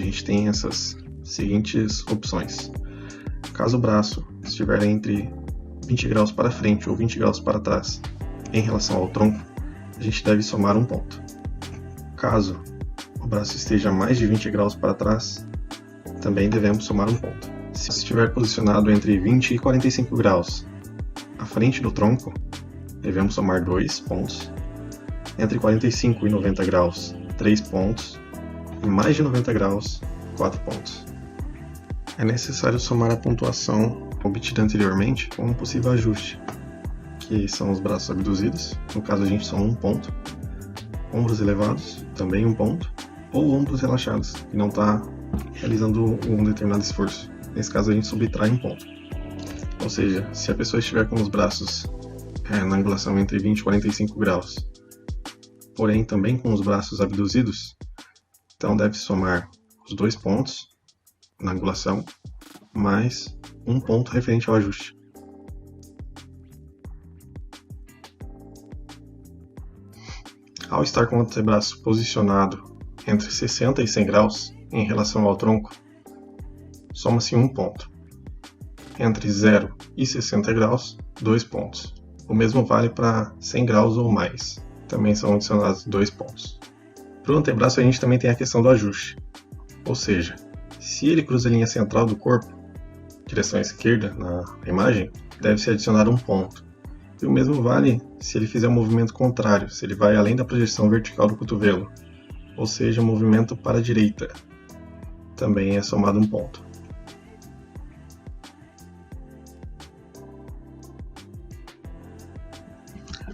gente tem essas seguintes opções. Caso o braço estiver entre 20 graus para frente ou 20 graus para trás em relação ao tronco, a gente deve somar um ponto. Caso o braço esteja mais de 20 graus para trás, também devemos somar um ponto. Se estiver posicionado entre 20 e 45 graus à frente do tronco, devemos somar 2 pontos. Entre 45 e 90 graus, 3 pontos. E mais de 90 graus, 4 pontos. É necessário somar a pontuação obtida anteriormente com um possível ajuste, que são os braços abduzidos, no caso a gente soma um ponto, ombros elevados, também um ponto, ou ombros relaxados, que não está realizando um determinado esforço. Nesse caso a gente subtrai um ponto. Ou seja, se a pessoa estiver com os braços na angulação entre 20 e 45 graus, porém também com os braços abduzidos, então deve somar os 2 pontos na angulação, mais um ponto referente ao ajuste. Ao estar com o antebraço posicionado entre 60 e 100 graus em relação ao tronco, soma-se um ponto. Entre 0 e 60 graus, 2 pontos. O mesmo vale para 100 graus ou mais, também são adicionados 2 pontos. Para o antebraço a gente também tem a questão do ajuste, ou seja, se ele cruza a linha central do corpo, direção esquerda na imagem, deve-se adicionar um ponto. E o mesmo vale se ele fizer um movimento contrário, se ele vai além da projeção vertical do cotovelo, ou seja, movimento para a direita, também é somado um ponto.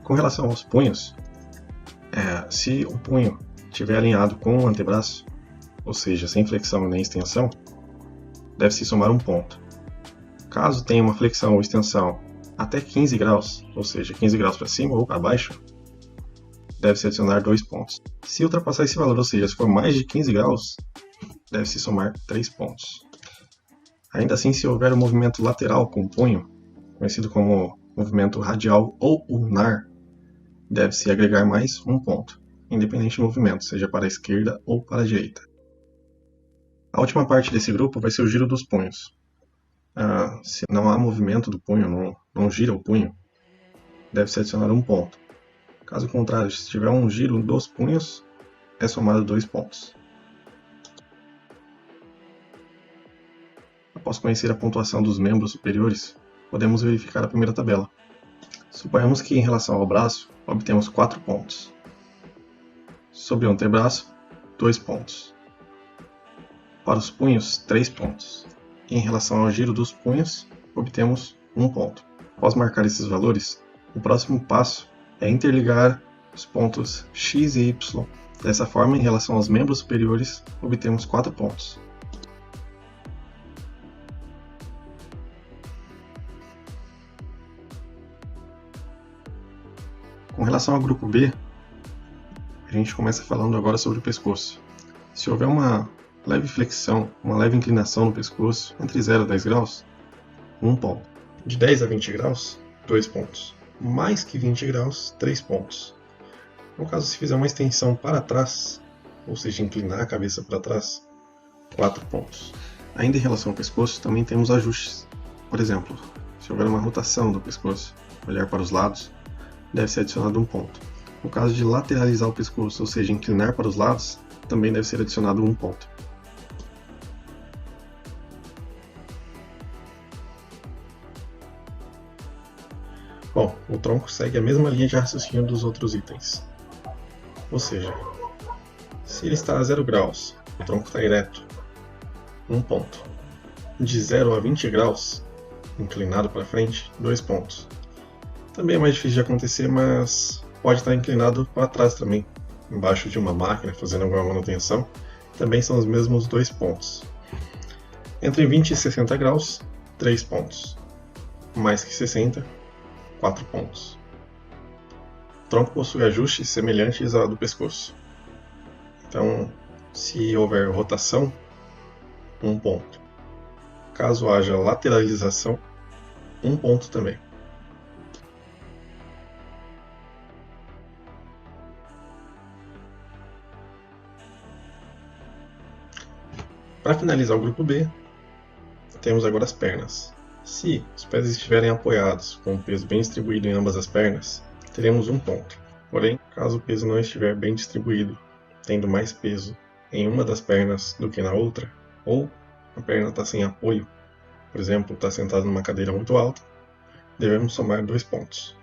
Com relação aos punhos, se o punho estiver alinhado com o antebraço, ou seja, sem flexão nem extensão, deve-se somar um ponto. Caso tenha uma flexão ou extensão até 15 graus, ou seja, 15 graus para cima ou para baixo, deve-se adicionar 2 pontos. Se ultrapassar esse valor, ou seja, se for mais de 15 graus, deve-se somar 3 pontos. Ainda assim, se houver um movimento lateral com o punho, conhecido como movimento radial ou ulnar, deve-se agregar mais um ponto, independente do movimento, seja para a esquerda ou para a direita. A última parte desse grupo vai ser o giro dos punhos. Se não há movimento do punho, não gira o punho, deve-se adicionar um ponto. Caso contrário, se tiver um giro dos punhos, é somado 2 pontos. Após conhecer a pontuação dos membros superiores, podemos verificar a primeira tabela. Suponhamos que em relação ao braço, obtemos 4 pontos. Sobre o antebraço, 2 pontos. Para os punhos, 3 pontos. E em relação ao giro dos punhos, obtemos 1 ponto. Após marcar esses valores, o próximo passo é interligar os pontos X e Y. Dessa forma, em relação aos membros superiores, obtemos 4 pontos. Com relação ao grupo B, a gente começa falando agora sobre o pescoço. Se houver uma leve flexão, uma leve inclinação no pescoço, entre 0 a 10 graus, 1 ponto. De 10 a 20 graus, 2 pontos. Mais que 20 graus, 3 pontos. No caso, se fizer uma extensão para trás, ou seja, inclinar a cabeça para trás, 4 pontos. Ainda em relação ao pescoço, também temos ajustes. Por exemplo, se houver uma rotação do pescoço, olhar para os lados, deve ser adicionado 1 ponto. No caso de lateralizar o pescoço, ou seja, inclinar para os lados, também deve ser adicionado 1 ponto. Bom, o tronco segue a mesma linha de raciocínio dos outros itens. Ou seja, se ele está a 0 graus, o tronco está ereto, 1 ponto. De 0 a 20 graus, inclinado para frente, 2 pontos. Também é mais difícil de acontecer, mas pode estar inclinado para trás também, embaixo de uma máquina, fazendo alguma manutenção, também são os mesmos 2 pontos. Entre 20 e 60 graus, 3 pontos. Mais que 60, 4 pontos. O tronco possui ajustes semelhantes ao do pescoço. Então, se houver rotação, 1 ponto. Caso haja lateralização, 1 ponto também. Para finalizar o grupo B, temos agora as pernas. Se os pés estiverem apoiados com o peso bem distribuído em ambas as pernas, teremos um ponto. Porém, caso o peso não estiver bem distribuído, tendo mais peso em uma das pernas do que na outra, ou a perna está sem apoio, por exemplo, está sentado numa cadeira muito alta, devemos somar 2 pontos.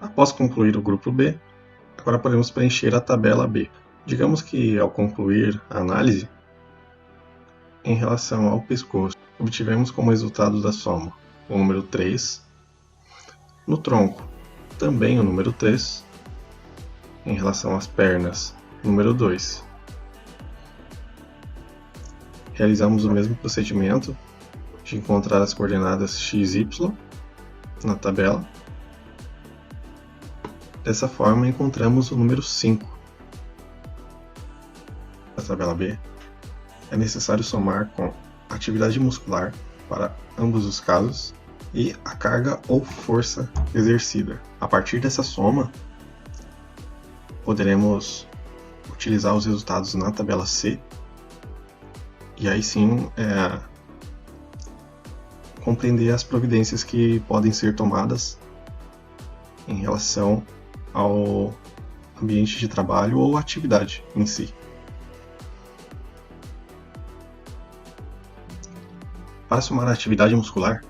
Após concluir o grupo B, agora podemos preencher a tabela B. Digamos que, ao concluir a análise, em relação ao pescoço, obtivemos como resultado da soma o número 3, no tronco também o número 3, em relação às pernas, número 2. Realizamos o mesmo procedimento de encontrar as coordenadas x e y na tabela. Dessa forma, encontramos o número 5. Na tabela B, é necessário somar com a atividade muscular para ambos os casos e a carga ou força exercida. A partir dessa soma, poderemos utilizar os resultados na tabela C e aí sim compreender as providências que podem ser tomadas em relação ao ambiente de trabalho ou atividade em si. Para somar a atividade muscular,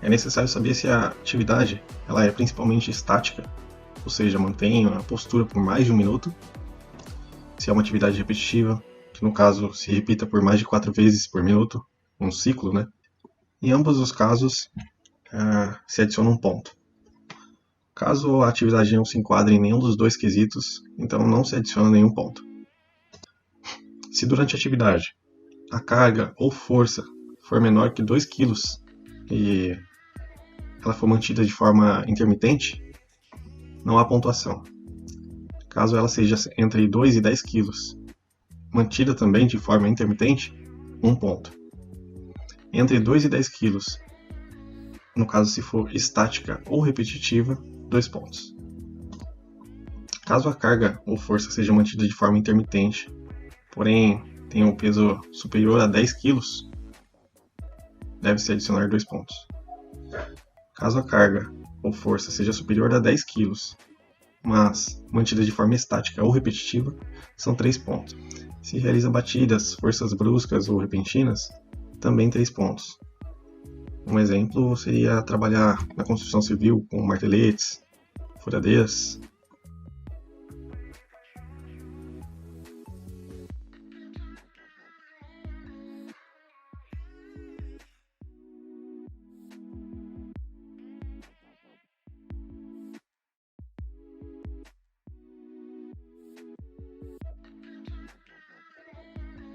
é necessário saber se a atividade ela é principalmente estática, ou seja, mantém a postura por mais de 1 minuto, se é uma atividade repetitiva, que no caso se repita por mais de 4 vezes por minuto, um ciclo, né? Em ambos os casos, se adiciona um ponto. Caso a atividade não se enquadre em nenhum dos dois quesitos, então não se adiciona nenhum ponto. Se durante a atividade a carga ou força for menor que 2 kg e ela for mantida de forma intermitente, não há pontuação. Caso ela seja entre 2 e 10 kg, mantida também de forma intermitente, 1 ponto. Entre 2 e 10 kg, no caso se for estática ou repetitiva, 2 pontos. Caso a carga ou força seja mantida de forma intermitente, porém tenha um peso superior a 10 kg, deve-se adicionar 2 pontos. Caso a carga ou força seja superior a 10 kg, mas mantida de forma estática ou repetitiva, são 3 pontos. Se realiza batidas, forças bruscas ou repentinas, também 3 pontos. Um exemplo seria trabalhar na construção civil com marteletes, furadeiras.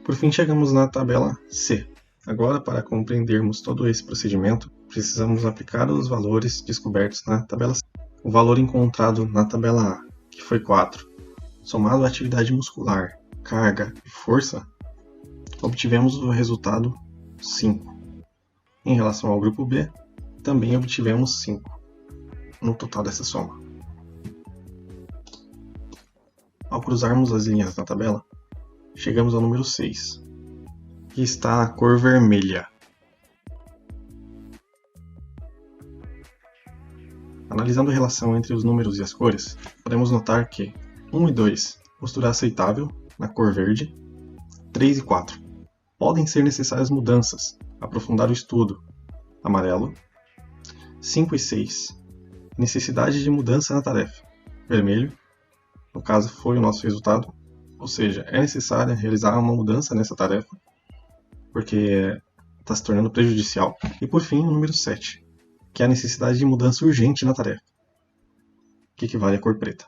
Por fim, chegamos na tabela C. Agora, para compreendermos todo esse procedimento, precisamos aplicar os valores descobertos na tabela C. O valor encontrado na tabela A, que foi 4, somado à atividade muscular, carga e força, obtivemos o resultado 5. Em relação ao grupo B, também obtivemos 5 no total dessa soma. Ao cruzarmos as linhas na tabela, chegamos ao número 6, que está na cor vermelha. Analisando a relação entre os números e as cores, podemos notar que 1 e 2, postura aceitável, na cor verde, 3 e 4, podem ser necessárias mudanças, aprofundar o estudo, amarelo, 5 e 6, necessidade de mudança na tarefa, vermelho, no caso foi o nosso resultado, ou seja, é necessário realizar uma mudança nessa tarefa, porque está se tornando prejudicial. E por fim, o número 7, que é a necessidade de mudança urgente na tarefa, que equivale à cor preta.